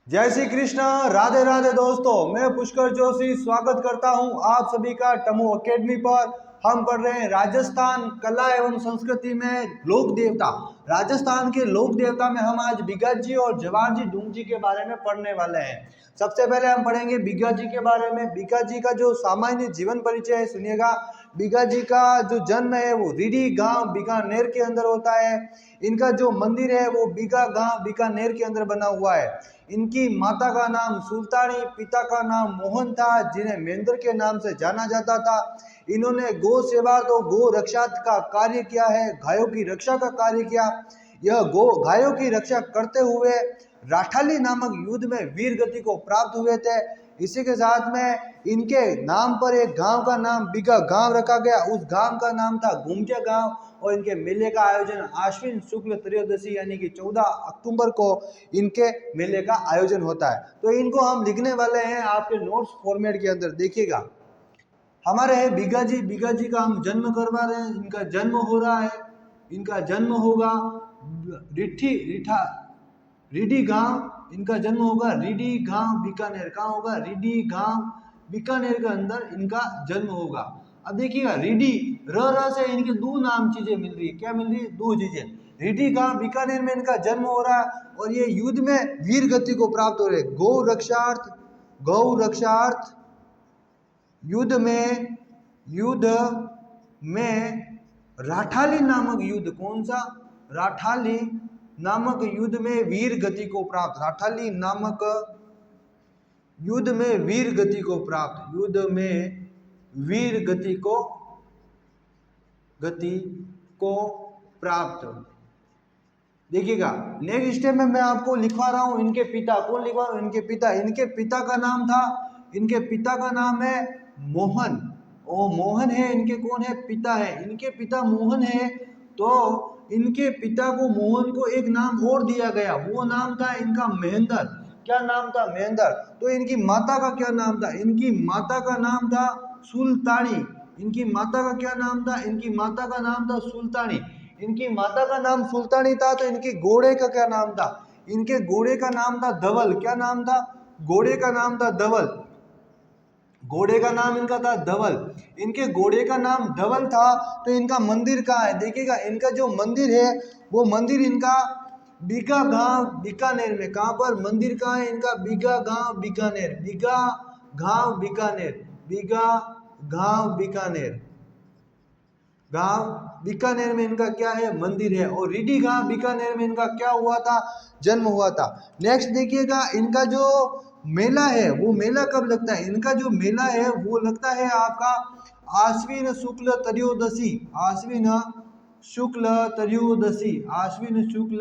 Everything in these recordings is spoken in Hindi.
जय श्री कृष्ण। राधे राधे दोस्तों, मैं पुष्कर जोशी स्वागत करता हूं आप सभी का टमो एकेडमी पर। हम पढ़ रहे हैं राजस्थान कला एवं संस्कृति में लोक देवता। राजस्थान के लोक देवता में हम आज बिगत जी और जवाहर जी डूंग जी के बारे में पढ़ने वाले हैं। सबसे पहले हम पढ़ेंगे बिगत जी के बारे में। बिगत जी का जो सामान्य जीवन परिचय है सुनिएगा। बिगत जी का जो जन्म है वो रीडी गांव बीकानेर के अंदर होता है। इनका जो मंदिर है वो बीगा गांव बीकानेर के अंदर बना हुआ है। इनकी माता का नाम सुल्तानी, पिता का नाम मोहन था, जिन्हें महेंद्र के नाम से जाना जाता था। इन्होंने गौ सेवा तो गौ रक्षा का कार्य किया है, गायों की रक्षा का कार्य किया। यह गौ गायों की रक्षा करते हुए राठाली नामक युद्ध में वीर गति को प्राप्त हुए थे। इसी के साथ में इनके नाम पर एक गांव का नाम बिगा गांव रखा गया। उस गांव का नाम था घुमटिया गांव। और इनके मेले का आयोजन आश्विन शुक्ल त्रयोदशी यानी कि 14 अक्टूबर को इनके मेले का आयोजन होता है। तो इनको हम लिखने वाले हैं आपके नोट्स फॉर्मेट के अंदर। देखिएगा, हमारे है बिगा जी। बिगा जी का हम जन्म करवा रहे हैं। इनका जन्म हो रहा है, इनका जन्म होगा रीडी गांव। इनका जन्म होगा रीडी गांव बीकानेर। कहाँ होगा? रीडी गांव बीकानेर के अंदर इनका जन्म होगा। अब देखिएगा, रीडी र से इनके दो नाम चीजें मिल रही है। क्या मिल रही है? दो चीजें। रीडी गांव बीकानेर में इनका जन्म हो रहा है और ये युद्ध में वीर गति को प्राप्त हो रहे। गौ रक्षार्थ युद्ध में राठाली नामक युद्ध। कौन सा? राठाली नामक युद्ध में वीर गति को प्राप्त। राठाली नामक युद्ध में वीर गति को प्राप्त। युद्ध में वीर गति को प्राप्त। देखिएगा, नेक्स्ट स्टेप में मैं आपको लिखवा रहा हूं इनके पिता। कौन लिखवा रहा हूं? इनके पिता। इनके पिता का नाम था, इनके पिता का नाम है मोहन। ओ मोहन है इनके कौन है? पिता है। इनके पिता मोहन है तो इनके पिता को मोहन को एक नाम और दिया गया। वो नाम था इनका महेंद्र। क्या नाम था? महेंद्र। तो इनकी माता का क्या नाम था? इनकी माता का नाम था सुल्तानी। इनकी माता का क्या नाम था? इनकी माता का नाम था सुल्तानी। इनकी माता का नाम सुल्तानी था तो इनके घोड़े का क्या नाम था? इनके घोड़े का नाम था धवल। क्या नाम था? घोड़े का नाम था धवल। घोड़े का नाम इनका था धवल। इनके घोड़े का नाम धवल था तो इनका मंदिर कहाँ है? देखिएगा, इनका जो मंदिर है वो मंदिर इनका बीगा गांव बीकानेर में। कहाँ पर मंदिर कहाँ है इनका? बीगा गांव बीकानेर। बीगा गांव बीकानेर। बीगा गांव बीकानेर। गांव बीकानेर में इनका क्या है? मंदिर है। और रीडी गांव बीकानेर में इनका क्या हुआ था? जन्म हुआ था। नेक्स्ट देखिएगा, इनका जो मेला है वो मेला कब लगता है? इनका जो मेला है वो लगता है आपका आश्विन शुक्ल त्रयोदशी। आश्विन शुक्ल त्रयोदशी। आश्विन शुक्ल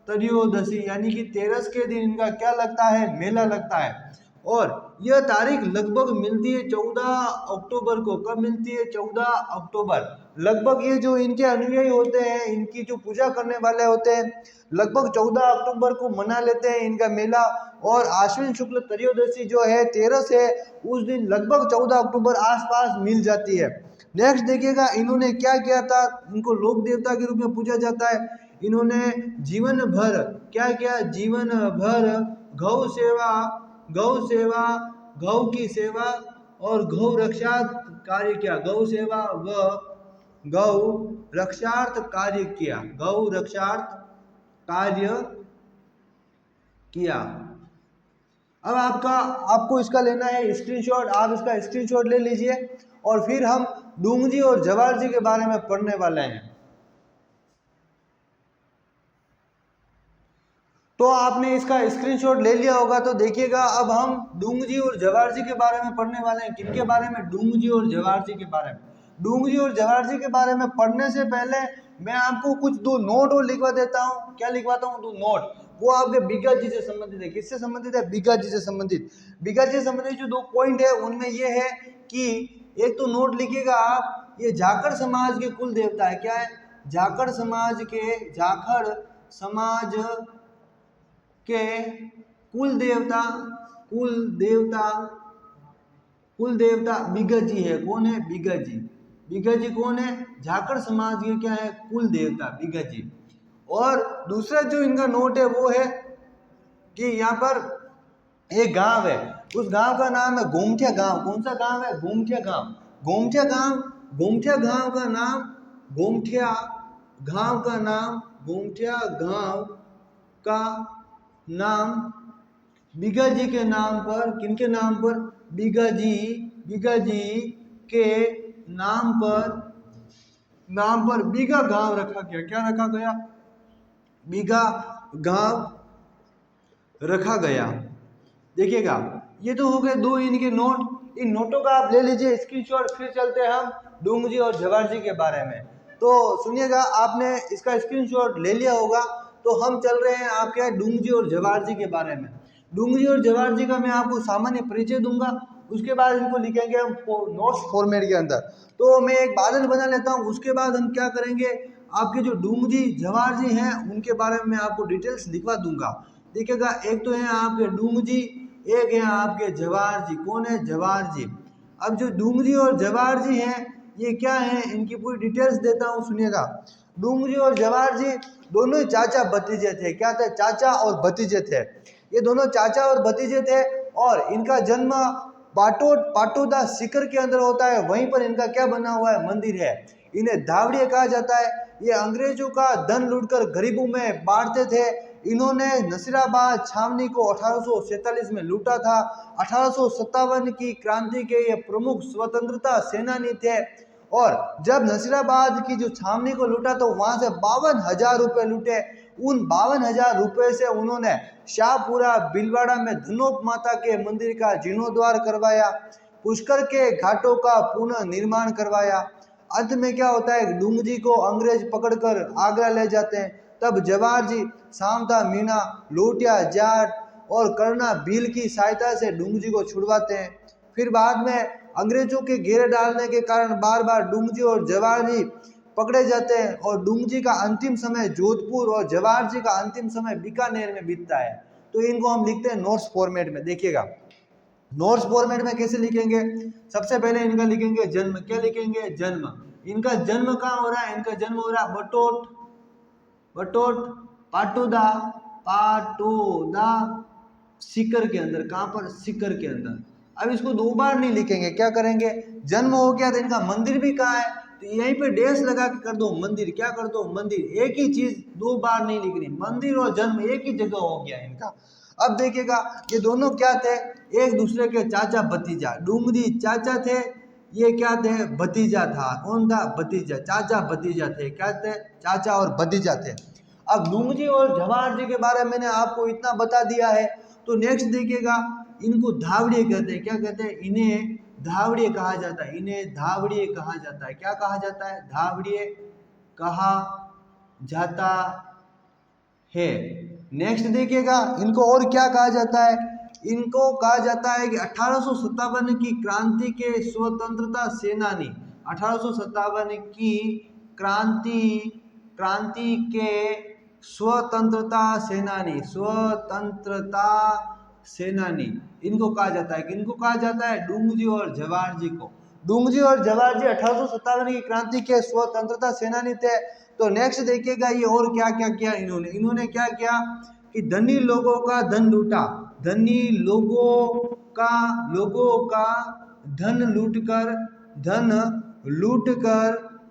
त्रयोदशी यानी कि 13 के दिन इनका क्या लगता है? मेला लगता है। और यह तारीख लगभग मिलती है 14 अक्टूबर को। कब मिलती है? 14 अक्टूबर। लगभग ये जो इनके अनुयायी होते हैं, इनकी जो पूजा करने वाले होते हैं, लगभग 14 अक्टूबर को मना लेते हैं इनका मेला। और आश्विन शुक्ल त्रयोदशी जो है 13 से, उस दिन लगभग 14 अक्टूबर आसपास मिल जाती है। नेक्स्ट देखिएगा, इन्होंने क्या किया था? इनको लोक देवता के रूप में पूजा जाता है। इन्होंने जीवन भर क्या किया? जीवन भर गौ सेवा, गौ की सेवा और गौ रक्षा कार्य किया। गौ सेवा व गौ रक्षार्थ कार्य किया। गौ रक्षार्थ कार्य किया। अब आपको इसका लेना है स्क्रीनशॉट। आप इसका स्क्रीनशॉट ले लीजिए और फिर हम डूंग जी और जवाहर जी के बारे में पढ़ने वाले हैं। तो आपने इसका स्क्रीनशॉट ले लिया होगा। तो देखिएगा, अब हम डूंग जी और जवाहर जी के बारे में पढ़ने वाले हैं। किनके बारे में? डूंग जी और जवाहर जी के बारे में। डूंग जी और जवाहर जी के बारे में पढ़ने से पहले मैं आपको कुछ दो नोट और लिखवा देता हूँ। क्या लिखवाता हूँ? दो नोट। वो आपके बिगा जी से संबंधित है। किससे संबंधित है? बिगा जी से संबंधित। बिगा जी से संबंधित जो 2 पॉइंट है उनमें ये है कि एक तो नोट लिखिएगा आप, ये जाखड़ समाज के कुल देवता है। क्या है? जाखड़ समाज के कुल देवता बिगत जी है। कौन है? बिगत जी। बिगत जी कौन है? झाकड़ समाज के क्या है? कुल देवता बिगत जी। और दूसरा जो इनका नोट है वो है कि यहाँ पर एक गांव है, उस गांव का नाम है गोमठिया गांव। कौन सा गांव है? गोमठिया गांव। गोमठिया गांव, गोमठिया गांव का नाम, गोमठिया गांव का नाम, गोमठिया गांव का नाम बीगा जी के नाम पर, किनके नाम पर? बीगा जी, बीगा जी के नाम पर बीगा गांव रखा गया। क्या रखा गया? बीगा गांव रखा गया। देखिएगा, ये तो हो गए दो इनके नोट। इन नोटों का आप ले लीजिए स्क्रीनशॉट। फिर चलते हैं हम डूंगजी और जवार जी के बारे में। तो सुनिएगा, आपने इसका स्क्रीनशॉट ले लिया होगा। तो हम चल रहे हैं आपके डूंगजी और जवार जी के बारे में। डूंगजी और जवार जी का मैं आपको सामान्य परिचय दूंगा, उसके बाद इनको लिखेंगे हम नोट्स फॉर्मेट के अंदर। तो मैं एक बादल बना लेता हूँ, उसके बाद हम क्या करेंगे, आपके जो डूंगजी जवार जी हैं उनके बारे में मैं आपको डिटेल्स लिखवा दूंगा। देखिएगा, एक तो है आपके डूंगजी, एक है आपके जवार जी। कौन है? जवार जी। अब जो डूंगजी और जवार जी हैं, ये क्या है, इनकी पूरी डिटेल्स देता हूँ, सुनिएगा। डूंगजी और जवार जी दोनों ही चाचा भतीजे थे। क्या थे? चाचा और भतीजे थे। ये दोनों चाचा और भतीजे थे और इनका जन्म पाटोदा सीकर के अंदर होता है। वहीं पर इनका क्या बना हुआ है? मंदिर है। इन्हें धावड़िए कहा जाता है। ये अंग्रेजों का धन लूटकर गरीबों में बांटते थे। इन्होंने नसीराबाद छावनी को 1847 में लूटा था। 1857 की क्रांति के ये प्रमुख स्वतंत्रता सेनानी थे। और जब नसीराबाद की जो छावनी को लूटा तो वहां से 52,000 रुपए लूटे। उन 52,000 रुपए से उन्होंने शाहपुरा बिलवाड़ा में धनोप माता के मंदिर का जीर्णोद्वार करवाया, पुष्कर के घाटों का पुनः निर्माण करवाया। अंत में क्या होता है, डूंगजी को अंग्रेज पकड़कर आगरा ले जाते हैं। तब जवाहर जी सामता मीना, लोटिया जाट और करना भील की सहायता से डूंगजी को छुड़वाते हैं। फिर बाद में अंग्रेजों के घेरे डालने के कारण बार बार डूंगजी और जवाहर जी पकड़े जाते हैं और डूंगजी का अंतिम समय जोधपुर और जवाहर जी का अंतिम समय बीकानेर में बीतता है। तो इनको हम लिखते हैं नोट्स फॉर्मेट में। देखिएगा, नोट्स फॉर्मेट में कैसे लिखेंगे, सबसे पहले इनका लिखेंगे जन्म। क्या लिखेंगे? जन्म। इनका जन्म कहाँ हो रहा है? इनका जन्म हो रहा है बटोट पाटोदा सीकर के अंदर। कहाँ पर? सीकर के अंदर। अब इसको दो बार नहीं लिखेंगे, क्या करेंगे, जन्म हो गया तो इनका मंदिर भी कहाँ है, तो यहीं पे डैश लगा के कर दो मंदिर। क्या कर दो? मंदिर। एक ही चीज दो बार नहीं लिखनी, मंदिर और जन्म एक ही जगह हो गया इनका। अब देखिएगा, ये दोनों क्या थे? एक दूसरे के चाचा भतीजा। डूंगजी चाचा थे, ये क्या थे? भतीजा था। कौन था? भतीजा। चाचा भतीजा थे। क्या थे? चाचा और भतीजा थे। अब डूंगजी और जवाहर जी के बारे में मैंने आपको इतना बता दिया है। तो नेक्स्ट देखिएगा, इनको धावड़िए कहते हैं। क्या कहते हैं? इन्हें धावड़िए कहा जाता है। इन्हें धावड़िए कहा जाता है। क्या कहा जाता है? धावड़िए कहा जाता है। नेक्स्ट देखिएगा, इनको और क्या कहा जाता है? इनको कहा जाता है कि 1857 की क्रांति के स्वतंत्रता सेनानी। 1857 की क्रांति के स्वतंत्रता सेनानी इनको कहा जाता है। किनको कहा जाता है? डूंगजी और जवाहर जी को। डूंगजी और जवाहर जी 1857 की क्रांति के स्वतंत्रता सेनानी थे। तो नेक्स्ट देखिएगा, ये और क्या क्या किया इन्होंने क्या किया कि धनी लोगों का धन लूटा। धनी लोगों का धन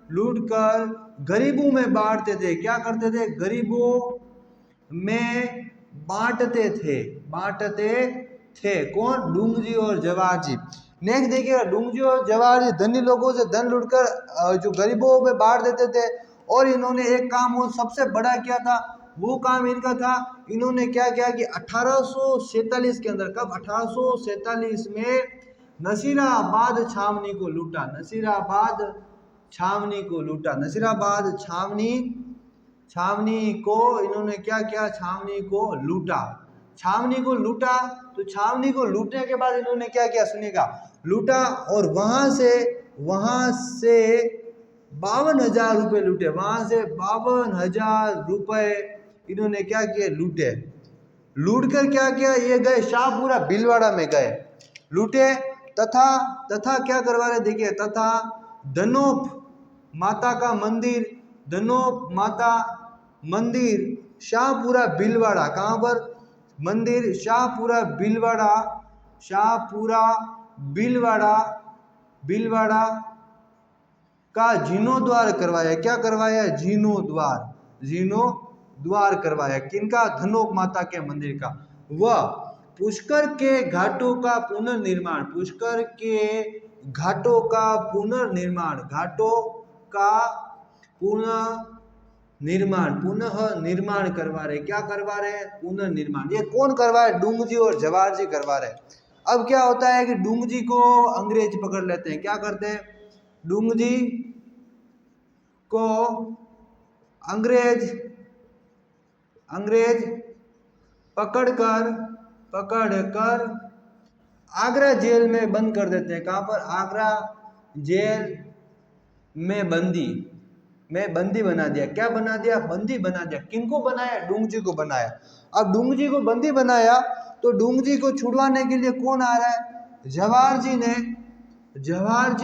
लूटकर गरीबों में बांटते थे। क्या करते थे? गरीबों में बांटते थे। कौन? डूंगजी और जवाहर जी। नेक्स्ट देखिएगा, डूंगजी और जवाहर जी धनी लोगों से धन लूटकर जो गरीबों में बांट देते थे। और इन्होंने एक काम वो सबसे बड़ा किया था, वो काम इनका था, इन्होंने क्या किया कि 1847 के अंदर, कब? 1847 में नसीराबाद छावनी को लूटा। नसीराबाद छावनी को इन्होंने क्या किया? छावनी को लूटा। तो छावनी को लूटने के बाद इन्होंने क्या किया? सुनिएगा, लूटा और वहां से 52,000 रुपए लूटे। वहां से 52,000 रुपए इन्होंने क्या किए? लूटे। लूट कर क्या किया? ये गए शाहपुरा बिलवाड़ा में गए, लूटे तथा क्या करवा रहे? देखिए, तथा धनोप माता का मंदिर शाहपुरा बिलवाड़ा। कहाँ पर? मंदिर शाहपुरा भीलवाड़ा, शाहपुरा भीलवाड़ा का जीर्णोद्वार करवाया। क्या करवाया? जीर्णोद्वार करवाया। किनका? धनोक माता के मंदिर का। वह पुष्कर के घाटों का पुनर्निर्माण, पुष्कर के घाटों का पुनर्निर्माण, घाटों का पुनः निर्माण करवा रहे। क्या करवा रहे? पुनर्निर्माण। ये कौन करवा रहे? डुंगजी और जवाहर जी करवा रहे। अब क्या होता है कि डुंगजी को अंग्रेज पकड़ लेते हैं। क्या करते हैं? डुंगजी को अंग्रेज पकड़कर आगरा जेल में बंद कर देते हैं। कहां पर? आगरा जेल में बंदी बना दिया। क्या बना दिया? बंदी बना दिया। किनको बनाया? डुंगजी को बनाया। अब डुंगजी को बंदी बनाया तो डुंगजी को छुड़वाने के लिए कौन आ रहा है? जवाहर जी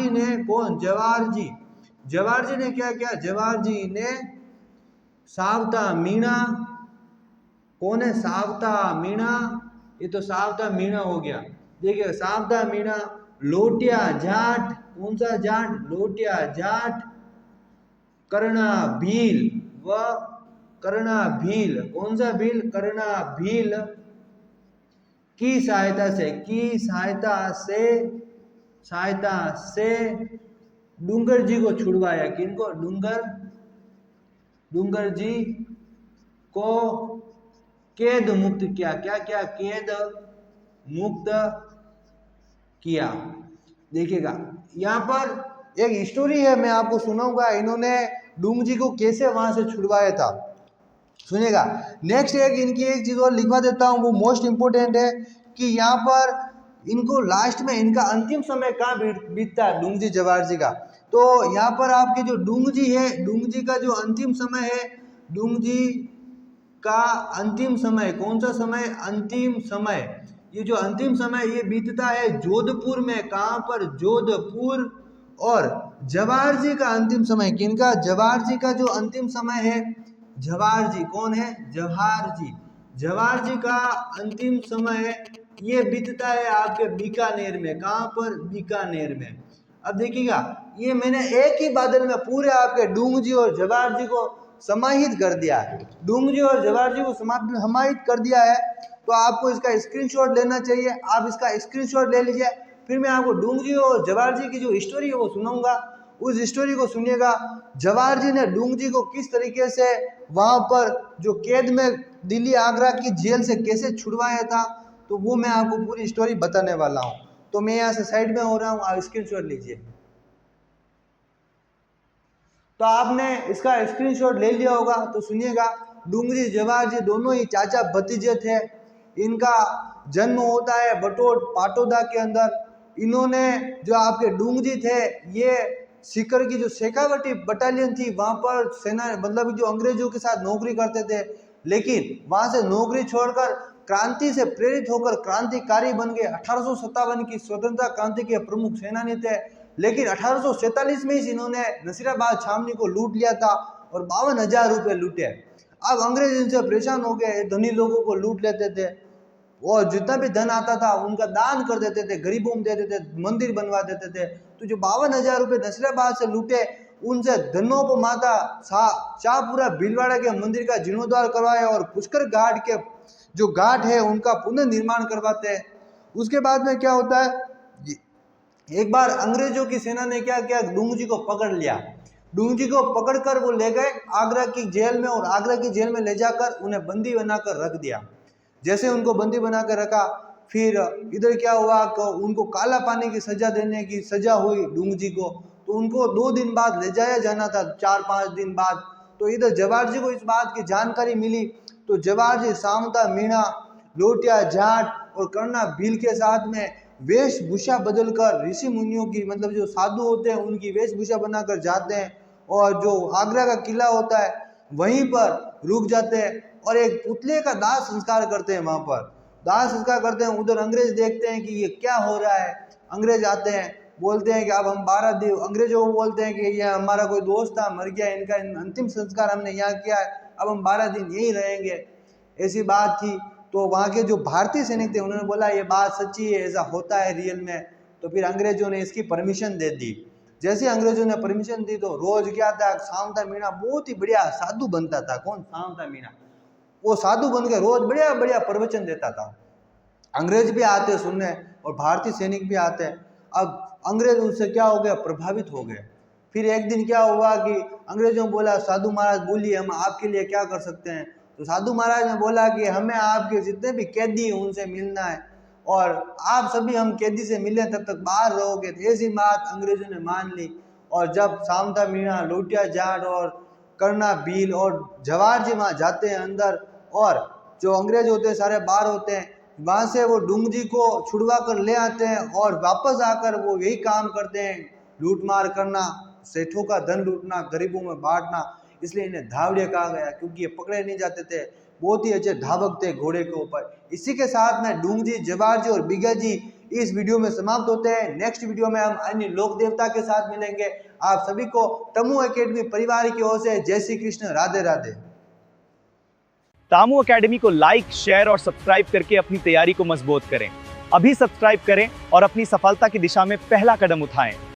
ने कौन? जवाहर जी ने क्या किया? जवाहर जी ने सावता मीणा, कौन है? सावता मीणा, ये तो सावता मीणा हो गया। देखिए सावता मीणा, लोटिया जाट, कौन सा जाट? लोटिया जाट, करना भील, वह करना भील, कौन सा भील? करना भील की सहायता से डूंगर जी को छुड़वाया। किनको? डूंगर जी को कैद मुक्त किया। क्या किया? कैद मुक्त किया। देखिएगा यहाँ पर एक स्टोरी है, मैं आपको सुनाऊंगा इन्होंने डुंगजी को कैसे वहां से छुड़वाया था। सुनिएगा। नेक्स्ट इनकी एक चीज और लिखवा देता हूँ, वो मोस्ट इंपोर्टेंट है कि यहाँ पर इनको लास्ट में इनका अंतिम समय कहाँ बीतता है? डुंगजी जवाहर जी का। तो यहाँ पर आपके जो डुंगजी है, डुंगजी का जो अंतिम समय है, डुंगजी का अंतिम समय, कौन सा समय? अंतिम समय। ये जो अंतिम समय ये बीतता है जोधपुर में। कहां पर? जोधपुर। और जवाहर जी का अंतिम समय, किनका? जवाहर जी का जो अंतिम समय है, जवाहर जी कौन है? जवाहर जी का अंतिम समय ये बीतता है आपके बीकानेर में। कहां पर? बीकानेर में। अब देखिएगा ये मैंने एक ही बादल में पूरे आपके डुंगजी और जवाहर जी को समाहित कर दिया है। डुंगजी और जवाहर जी को समाहित कर दिया है। तो आपको इसका स्क्रीनशॉट लेना चाहिए। आप इसका स्क्रीनशॉट ले लीजिए। फिर मैं आपको डुंगजी और जवाहर जी की जो स्टोरी है वो सुनाऊंगा। उस स्टोरी को सुनिएगा। जवाहर जी ने डुंगजी को किस तरीके से वहां पर जो कैद में दिल्ली आगरा की जेल से कैसे छुड़वाया था, तो वो मैं आपको पूरी स्टोरी बताने वाला हूँ। तो मैं यहाँ से साइड में हो रहा हूँ, आप स्क्रीनशॉट लीजिए। तो आपने इसका स्क्रीनशॉट ले लिया होगा। तो सुनिएगा, डुंगजी जवाहर जी दोनों ही चाचा भतीजे थे। इनका जन्म होता है बटोट पाटोदा के अंदर। इन्होंने जो आपके डुंगजी थे ये सीकर की जो शेखावटी बटालियन थी वहां पर सेना मतलब जो अंग्रेजों के साथ नौकरी करते थे, लेकिन वहां से नौकरी छोड़कर क्रांति से प्रेरित होकर क्रांतिकारी बन गए। 1857 की स्वतंत्रता क्रांति के प्रमुख सेनानी थे। लेकिन 1847 में ही इन्होंने नसीराबाद छावनी को लूट लिया था और 52,000 रुपये लूटे। अब अंग्रेज इनसे परेशान हो गए, धनी लोगों को लूट लेते थे और जितना भी धन आता था उनका दान कर देते थे, गरीबों में दे देते थे, मंदिर बनवा देते थे। तो जो 52,000 रुपये नसीराबाद से लूटे उनसे धनोप माता शाहपुरा भीलवाड़ा के मंदिर का जीर्णोद्वार करवाया और पुष्कर घाट के जो घाट है उनका पुनर्निर्माण करवाते हैं। उसके बाद में क्या होता है, एक बार अंग्रेजों की सेना ने क्या किया, डुंगजी को पकड़ लिया। डुंगजी को पकड़कर वो ले गए आगरा की जेल में और आगरा की जेल में ले जाकर उन्हें बंदी बनाकर रख दिया। जैसे उनको बंदी बनाकर रखा, फिर इधर क्या हुआ कि उनको काला पानी की सजा देने की सजा हुई डुंगजी को। तो उनको 2 दिन बाद ले जाया जाना था, 4-5 दिन बाद। तो इधर जवाहर जी को इस बात की जानकारी मिली। तो जवाहर जी सावता मीणा, लोटिया जाट और कर्णा भील के साथ में वेशभूषा बदलकर ऋषि मुनियों की मतलब जो साधु होते हैं उनकी वेशभूषा बनाकर जाते हैं और जो आगरा का किला होता है वहीं पर रुक जाते हैं और एक पुतले का दाह संस्कार करते हैं। वहां पर दाह संस्कार करते हैं। उधर अंग्रेज देखते हैं कि ये क्या हो रहा है। अंग्रेज आते हैं, बोलते हैं कि अब हम 12 दिन, अंग्रेजों को बोलते हैं कि ये हमारा कोई दोस्त था मर गया, इनका अंतिम संस्कार हमने यहाँ किया है, अब हम 12 दिन यहीं रहेंगे, ऐसी बात थी। तो वहाँ के जो भारतीय सैनिक थे उन्होंने बोला ये बात सच्ची है, ऐसा होता है रियल में। तो फिर अंग्रेजों ने इसकी परमिशन दे दी। जैसे अंग्रेजों ने परमिशन दी तो रोज क्या था, सावंता मीणा बहुत ही बढ़िया साधु बनता था। कौन? सावंता मीणा। वो साधु बन के रोज बढ़िया बढ़िया प्रवचन देता था। अंग्रेज भी आते सुनने और भारतीय सैनिक भी आते। अब अंग्रेज उनसे क्या हो गया, प्रभावित हो गए। फिर एक दिन क्या हुआ कि अंग्रेजों ने बोला साधु महाराज बोलिए हम आपके लिए क्या कर सकते हैं। तो साधु महाराज ने बोला कि हमें आपके जितने भी कैदी हैं उनसे मिलना है और आप सभी हम कैदी से मिले तब तक बाहर रहोगे। तो ऐसी बात अंग्रेजों ने मान ली। और जब सावंता मीणा, लोटिया जाट और करना भील और जवाहर जी वहाँ जाते हैं अंदर, और जो अंग्रेज होते हैं सारे बाहर होते हैं, वहाँ से वो डूंगजी को छुड़वा कर ले आते हैं और वापस आकर वो यही काम करते हैं, लूटमार करना, सेठों का धन लूटना, गरीबों में बांटना। इसलिए इन्हें धावड़िया कहा गया क्योंकि ये पकड़े नहीं जाते थे, बहुत ही अच्छे धावक थे घोड़े के ऊपर। इसी के साथ में डूंगजी, जवाहर जी और बिगा जी इस वीडियो में समाप्त होते हैं। नेक्स्ट वीडियो में हम अन्य लोक देवता के साथ मिलेंगे। आप सभी को तमु एकेडमी परिवार की ओर से जय श्री कृष्ण, राधे राधे। तामू एकेडमी को लाइक, शेयर और सब्सक्राइब करके अपनी तैयारी को मजबूत करें। अभी सब्सक्राइब करें और अपनी सफलता की दिशा में पहला कदम उठाएं।